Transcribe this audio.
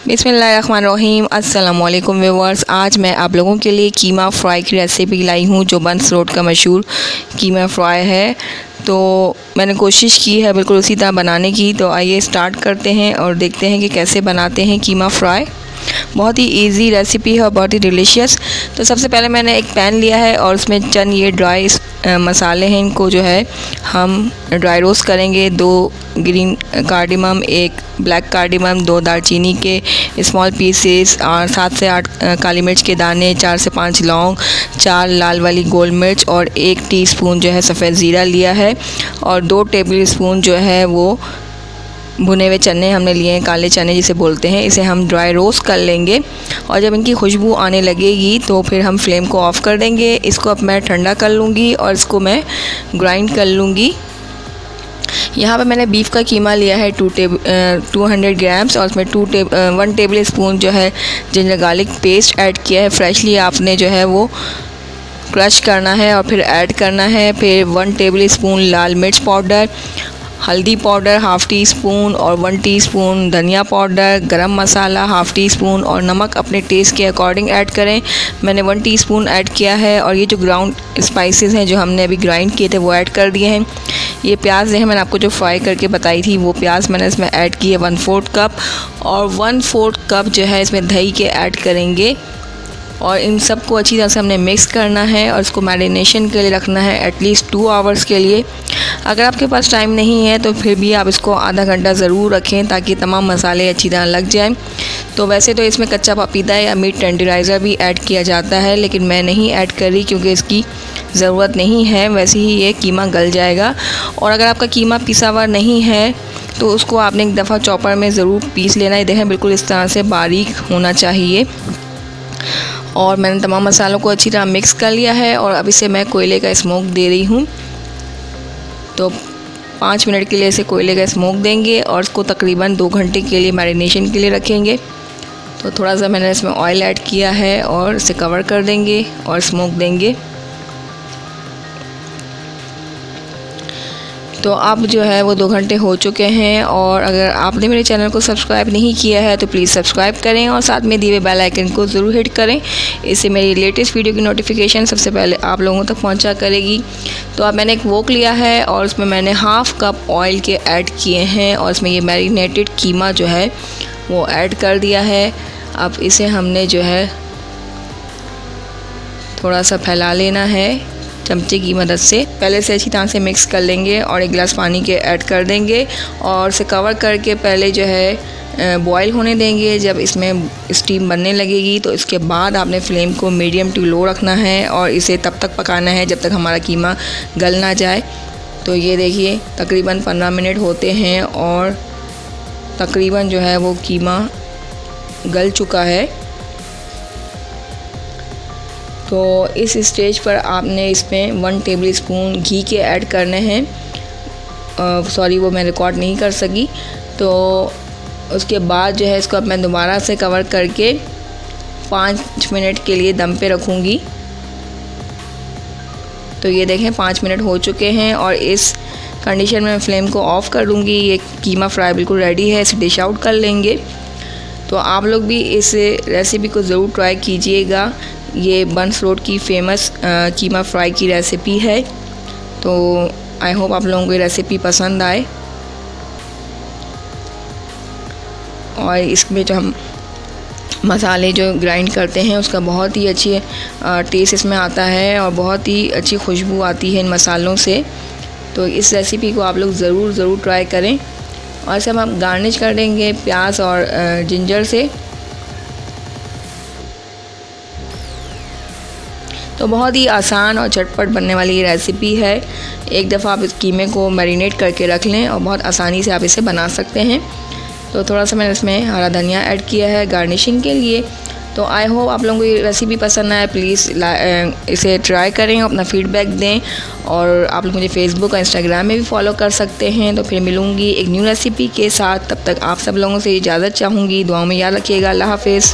बिस्मिल्लाहिर्रहमानिर्रहीम। अस्सलामुअलैकुम व्यूअर्स, आज मैं आप लोगों के लिए कीमा फ्राई की रेसिपी लाई हूँ जो बंस रोड का मशहूर कीमा फ्राई है। तो मैंने कोशिश की है बिल्कुल उसी तरह बनाने की। तो आइए स्टार्ट करते हैं और देखते हैं कि कैसे बनाते हैं कीमा फ्राई। बहुत ही इजी रेसिपी है और बहुत ही डिलीशियस। तो सबसे पहले मैंने एक पैन लिया है और उसमें चंद ये ड्राई मसाले हैं, इनको जो है हम ड्राई रोस्ट करेंगे। 2 ग्रीन कार्डिमम, 1 ब्लैक कार्डिमम, 2 दालचीनी के स्मॉल पीसेस और 7 से 8 काली मिर्च के दाने, 4 से 5 लौंग, 4 लाल वाली गोल मिर्च और 1 टीस्पून जो है सफ़ेद ज़ीरा लिया है और 2 टेबल स्पून जो है वो भुने हुए चने हमने लिए हैं, काले चने जिसे बोलते हैं। इसे हम ड्राई रोस्ट कर लेंगे और जब इनकी खुशबू आने लगेगी तो फिर हम फ्लेम को ऑफ़ कर देंगे। इसको अब मैं ठंडा कर लूँगी और इसको मैं ग्राइंड कर लूँगी। यहाँ पे मैंने बीफ का कीमा लिया है 200 ग्राम्स और उसमें 1 टेबल स्पून जो है जिंजर गार्लिक पेस्ट ऐड किया है। फ्रेशली आपने जो है वो क्रश करना है और फिर ऐड करना है। फिर 1 टेबल स्पून लाल मिर्च पाउडर, हल्दी पाउडर हाफ़ टी स्पून और 1 टीस्पून धनिया पाउडर, गरम मसाला हाफ़ टी स्पून और नमक अपने टेस्ट के अकॉर्डिंग ऐड करें। मैंने 1 टीस्पून ऐड किया है और ये जो ग्राउंड स्पाइसेस हैं जो हमने अभी ग्राइंड किए थे वो ऐड कर दिए हैं। ये प्याज हैं, मैंने आपको जो फ्राई करके बताई थी वो प्याज मैंने इसमें ऐड की है 1/4 कप और 1/4 कप जो है इसमें दही के ऐड करेंगे और इन सब को अच्छी तरह से हमने मिक्स करना है और इसको मैरिनेशन के लिए रखना है एटलीस्ट 2 आवर्स के लिए। अगर आपके पास टाइम नहीं है तो फिर भी आप इसको आधा घंटा ज़रूर रखें ताकि तमाम मसाले अच्छी तरह लग जाएं। तो वैसे तो इसमें कच्चा पपीता या मीट टेंडराइज़र भी ऐड किया जाता है, लेकिन मैं नहीं ऐड कर रही क्योंकि इसकी ज़रूरत नहीं है। वैसे ही ये कीमा गल जाएगा। और अगर आपका कीमा पिसा हुआ नहीं है तो उसको आपने एक दफ़ा चॉपर में ज़रूर पीस लेना है। देखें बिल्कुल इस तरह से बारीक होना चाहिए। और मैंने तमाम मसालों को अच्छी तरह मिक्स कर लिया है और अब इसे मैं कोयले का स्मोक दे रही हूँ। तो 5 मिनट के लिए इसे कोयले का स्मोक देंगे और इसको तकरीबन 2 घंटे के लिए मैरिनेशन के लिए रखेंगे। तो थोड़ा सा मैंने इसमें ऑयल ऐड किया है और इसे कवर कर देंगे और स्मोक देंगे। तो अब जो है वो 2 घंटे हो चुके हैं और अगर आपने मेरे चैनल को सब्सक्राइब नहीं किया है तो प्लीज़ सब्सक्राइब करें और साथ में दिए हुए बेल आइकन को ज़रूर हिट करें। इससे मेरी लेटेस्ट वीडियो की नोटिफिकेशन सबसे पहले आप लोगों तक पहुंचा करेगी। तो अब मैंने एक वोक लिया है और उसमें मैंने हाफ़ कप ऑयल के ऐड किए हैं और इसमें ये मैरिनेटेड कीमा जो है वो ऐड कर दिया है। अब इसे हमने जो है थोड़ा सा फैला लेना है चमचे की मदद से। पहले से अच्छी तरह से मिक्स कर लेंगे और 1 गिलास पानी के ऐड कर देंगे और इसे कवर करके पहले जो है बॉईल होने देंगे। जब इसमें स्टीम बनने लगेगी तो इसके बाद आपने फ्लेम को मीडियम टू लो रखना है और इसे तब तक पकाना है जब तक हमारा कीमा गल ना जाए। तो ये देखिए तकरीबन 15 मिनट होते हैं और तकरीबन जो है वो कीमा गल चुका है। तो इस स्टेज पर आपने इसमें 1 टेबल स्पून घी के ऐड करने हैं। सॉरी वो मैं रिकॉर्ड नहीं कर सकी। तो उसके बाद जो है इसको अब मैं दोबारा से कवर करके 5 मिनट के लिए दम पे रखूँगी। तो ये देखें 5 मिनट हो चुके हैं और इस कंडीशन में मैं फ्लेम को ऑफ़ कर दूँगी। ये कीमा फ्राई बिल्कुल रेडी है, इसे डिश आउट कर लेंगे। तो आप लोग भी इस रेसिपी को ज़रूर ट्राई कीजिएगा। ये बंस रोड की फेमस कीमा फ्राई की रेसिपी है। तो आई होप आप लोगों को ये रेसिपी पसंद आए। और इसमें जो हम मसाले जो ग्राइंड करते हैं उसका बहुत ही अच्छी टेस्ट इसमें आता है और बहुत ही अच्छी खुशबू आती है इन मसालों से। तो इस रेसिपी को आप लोग ज़रूर ट्राई करें। और इसे हम गार्निश कर देंगे प्याज और जिंजर से। तो बहुत ही आसान और झटपट बनने वाली ये रेसिपी है। एक दफ़ा आप इस कीमे को मैरिनेट करके रख लें और बहुत आसानी से आप इसे बना सकते हैं। तो थोड़ा सा मैंने इसमें हरा धनिया ऐड किया है गार्निशिंग के लिए। तो आई होप आप लोगों को ये रेसिपी पसंद आए। प्लीज़ इसे ट्राई करें, अपना फ़ीडबैक दें और आप लोग मुझे फ़ेसबुक और इंस्टाग्राम में भी फॉलो कर सकते हैं। तो फिर मिलूँगी एक न्यू रेसिपी के साथ। तब तक आप सब लोगों से इजाज़त चाहूँगी। दुआओं में याद रखिएगा। अल्लाह हाफ़िज़।